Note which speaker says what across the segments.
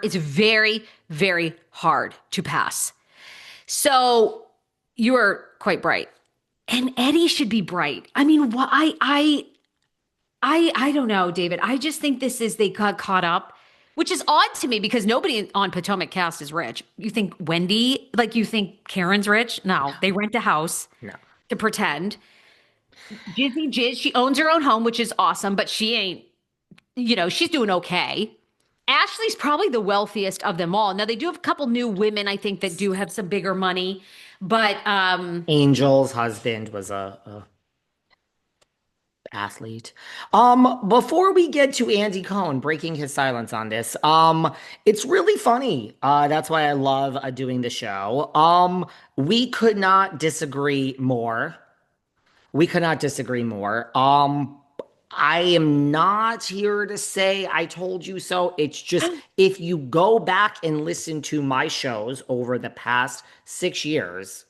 Speaker 1: is very, very hard to pass. So you are quite bright. And Eddie should be bright. I mean, I don't know, David. I just think they got caught up, which is odd to me because nobody on Potomac cast is rich. You think Wendy, like you think Karen's rich? No, they rent a house
Speaker 2: No.
Speaker 1: to pretend. Jizzy Jiz, she owns her own home, which is awesome, but she ain't, she's doing okay. Ashley's probably the wealthiest of them all. Now they do have a couple new women, I think, that do have some bigger money, but
Speaker 2: Angel's husband was a athlete. Before we get to Andy Cohen breaking his silence on this, it's really funny. That's why I love doing the show. We could not disagree more. We could not disagree more. I am not here to say I told you so. It's just if you go back and listen to my shows over the past 6 years,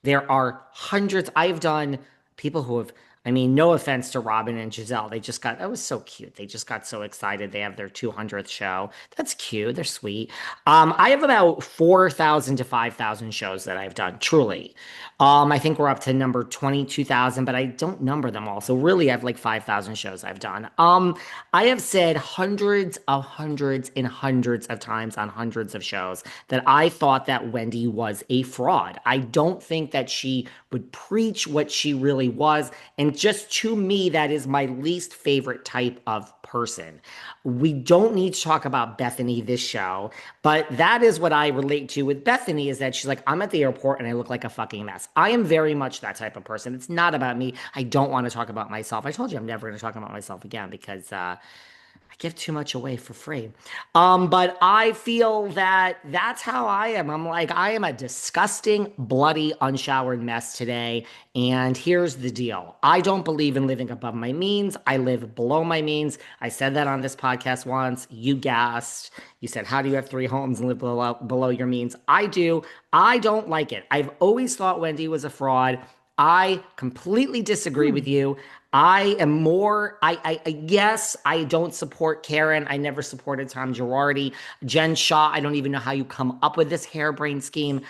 Speaker 2: there are hundreds. I've done people who have, I mean, no offense to Robin and Giselle. That was so cute. They just got so excited. They have their 200th show. That's cute. They're sweet. I have about 4,000 to 5,000 shows that I've done, truly. I think we're up to number 22,000, but I don't number them all. So really, I have like 5,000 shows I've done. I have said hundreds and hundreds of times on hundreds of shows that I thought that Wendy was a fraud. I don't think that she would preach what she really was. And just to me, that is my least favorite type of person. We don't need to talk about Bethany this show, but that is what I relate to with Bethany is that she's like, I'm at the airport and I look like a fucking mess. I am very much that type of person. It's not about me. I don't want to talk about myself. I told you I'm never going to talk about myself again because I give too much away for free. But I feel that that's how I am. I'm like, I am a disgusting, bloody, unshowered mess today. And here's the deal. I don't believe in living above my means. I live below my means. I said that on this podcast once. You gasped. You said, how do you have three homes and live below your means? I do. I don't like it. I've always thought Wendy was a fraud. I completely disagree with you. I am more, yes, I don't support Karen. I never supported Tom Girardi. Jen Shaw, I don't even know how you come up with this harebrained scheme.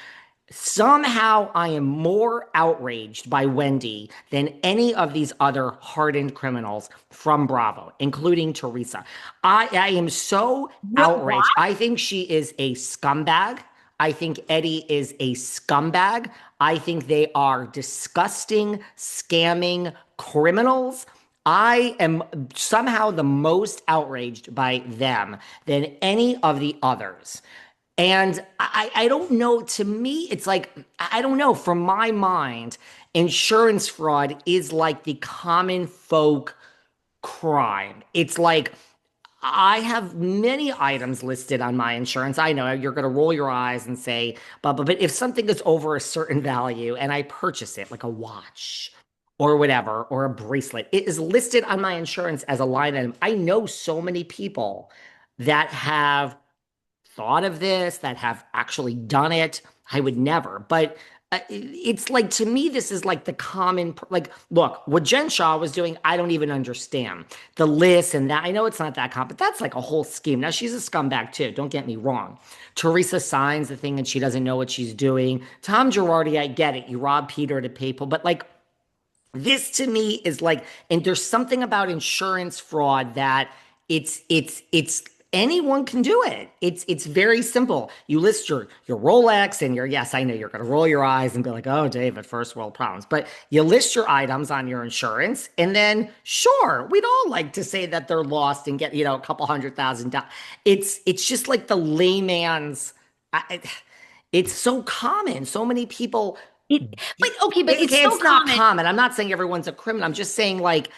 Speaker 2: Somehow I am more outraged by Wendy than any of these other hardened criminals from Bravo, including Teresa. I am so
Speaker 1: why?
Speaker 2: outraged. I think she is a scumbag. I think Eddie is a scumbag. I think they are disgusting, scamming criminals. I am somehow the most outraged by them than any of the others. And I don't know, to me, it's like, I don't know, from my mind, insurance fraud is like the common folk crime. It's like, I have many items listed on my insurance. I know you're going to roll your eyes and say, but if something is over a certain value and I purchase it, like a watch or whatever, or a bracelet, it is listed on my insurance as a line item. I know so many people that have thought of this, that have actually done it. I would never, but it's like to me, this is like the common, like, look, what Jen Shaw was doing, I don't even understand the list and that. I know it's not that common, but that's like a whole scheme. Now she's a scumbag too. Don't get me wrong. Teresa signs the thing and she doesn't know what she's doing. Tom Girardi, I get it. You rob Peter to pay Paul, but like this to me is like, and there's something about insurance fraud that it's anyone can do it. It's very simple. You list your Rolex and your, yes, I know you're going to roll your eyes and be like, oh, David, first world problems. But you list your items on your insurance, and then sure, we'd all like to say that they're lost and get a couple $100,000. It's just like the layman's. It's so common. So many people.
Speaker 1: But okay, but it's so
Speaker 2: It's not
Speaker 1: common.
Speaker 2: common. I'm not saying everyone's a criminal. I'm just saying like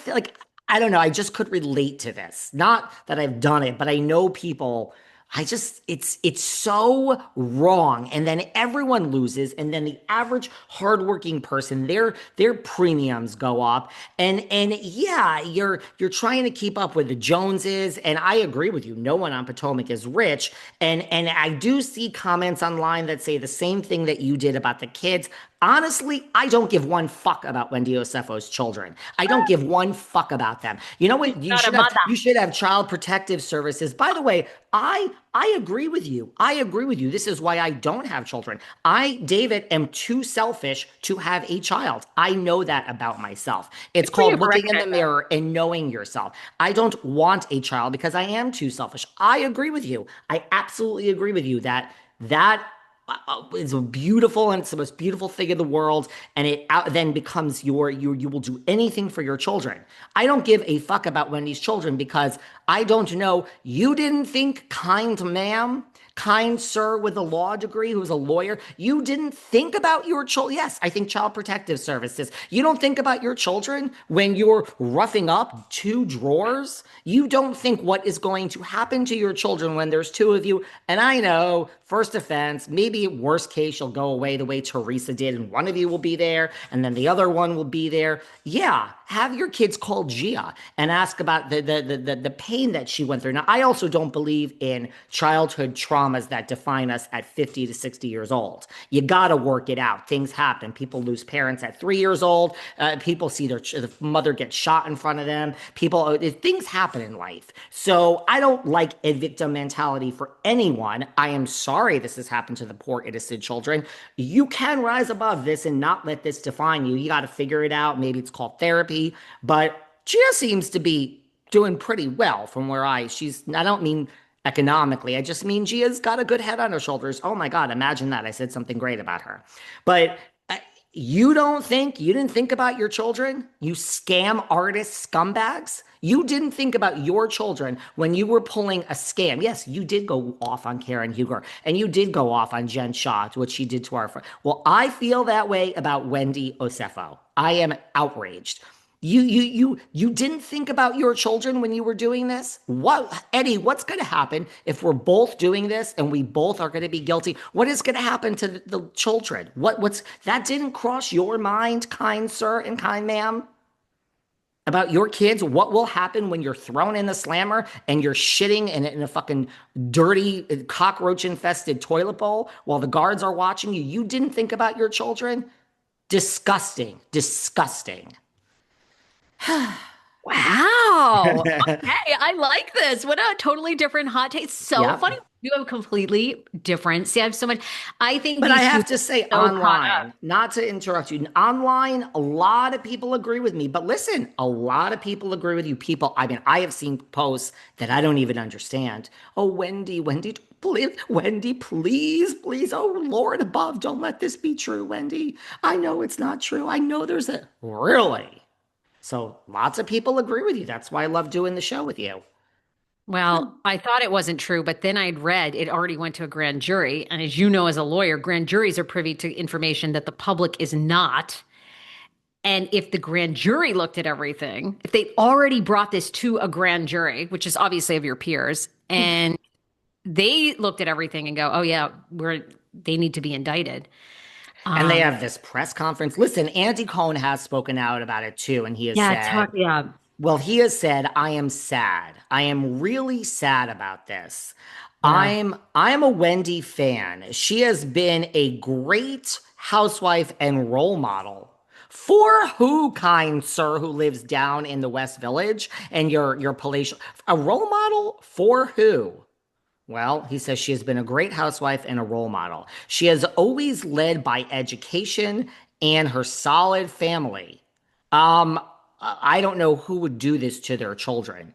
Speaker 2: like I don't know. I just could relate to this. Not that I've done it, but I know people. I just it's so wrong, and then everyone loses, and then the average hardworking person, their premiums go up, and yeah, you're trying to keep up with the Joneses, and I agree with you. No one on Potomac is rich, and I do see comments online that say the same thing that you did about the kids. Honestly, I don't give one fuck about Wendy Osefo's children. I don't give one fuck about them. You know
Speaker 1: She's
Speaker 2: what? You
Speaker 1: not a
Speaker 2: should have
Speaker 1: mother.
Speaker 2: you should have child protective services. By the way, I agree with you. I agree with you. This is why I don't have children. I, David, am too selfish to have a child. I know that about myself. It's
Speaker 1: Good for you
Speaker 2: called
Speaker 1: for
Speaker 2: looking in the
Speaker 1: recognizing that.
Speaker 2: mirror and knowing yourself. I don't want a child because I am too selfish. I agree with you. I absolutely agree with you that is beautiful and it's the most beautiful thing in the world, and it then becomes you will do anything for your children. I don't give a fuck about Wendy's children because I don't know. You didn't think, kind ma'am, kind sir with a law degree who's a lawyer, you didn't think about your children. Yes, I think child protective services. You don't think about your children when you're roughing up two drawers. You don't think what is going to happen to your children when there's two of you. And I know, first offense, maybe worst case, you'll go away the way Teresa did, and one of you will be there, and then the other one will be there. Yeah, have your kids call Gia and ask about the pain that she went through. Now, I also don't believe in childhood traumas that define us at 50 to 60 years old. You got to work it out. Things happen. People lose parents at 3 years old. People see their mother get shot in front of them. Things happen in life. So I don't like a victim mentality for anyone. I am sorry this has happened to the poor innocent children. You can rise above this and not let this define you. You got to figure it out. Maybe it's called therapy, but Gia seems to be doing pretty well from where I don't mean economically. I just mean Gia's got a good head on her shoulders. Oh my God, imagine that. I said something great about her. But you didn't think about your children? You scam artist scumbags? You didn't think about your children when you were pulling a scam. Yes, you did go off on Karen Huger and you did go off on Jen Shaw, what she did to our friend. Well, I feel that way about Wendy Osefo. I am outraged. You didn't think about your children when you were doing this? What, Eddie, what's going to happen if we're both doing this and we both are going to be guilty? What is going to happen to the children? What's that didn't cross your mind, kind sir and kind ma'am? About your kids, what will happen when you're thrown in the slammer and you're shitting in a fucking dirty, cockroach infested toilet bowl while the guards are watching you? You didn't think about your children? Disgusting. Disgusting.
Speaker 1: Wow. Okay, I like this. What a totally different hot take. So
Speaker 2: Yep.
Speaker 1: funny. You have completely different. See, I have so much. I think
Speaker 2: But I
Speaker 1: these two
Speaker 2: have to say,
Speaker 1: are so caught up.
Speaker 2: online, not to interrupt you, online, a lot of people agree with me. But listen, a lot of people agree with you. I mean, I have seen posts that I don't even understand. Oh, Wendy, please, Wendy, please, please. Oh, Lord above, don't let this be true, Wendy. I know it's not true. I know there's a. Really? So lots of people agree with you. That's why I love doing the show with you.
Speaker 1: Well, I thought it wasn't true, but then I'd read it already went to a grand jury. And as you know, as a lawyer, grand juries are privy to information that the public is not. And if the grand jury looked at everything, if they already brought this to a grand jury, which is obviously of your peers, and they looked at everything and go, "Oh yeah, they need to be indicted."
Speaker 2: And they
Speaker 1: Um,
Speaker 2: have this press conference. Listen, Andy Cohen has spoken out about it too, and he has
Speaker 1: yeah,
Speaker 2: said,
Speaker 1: yeah.
Speaker 2: well, he has said, I am sad. I am really sad about this.
Speaker 1: Yeah.
Speaker 2: I'm a Wendy fan. She has been a great housewife and role model. For who, kind sir, who lives down in the West Village and your palatial, a role model for who? Well, he says she has been a great housewife and a role model. She has always led by education and her solid family. Um, I don't know who would do this to their children.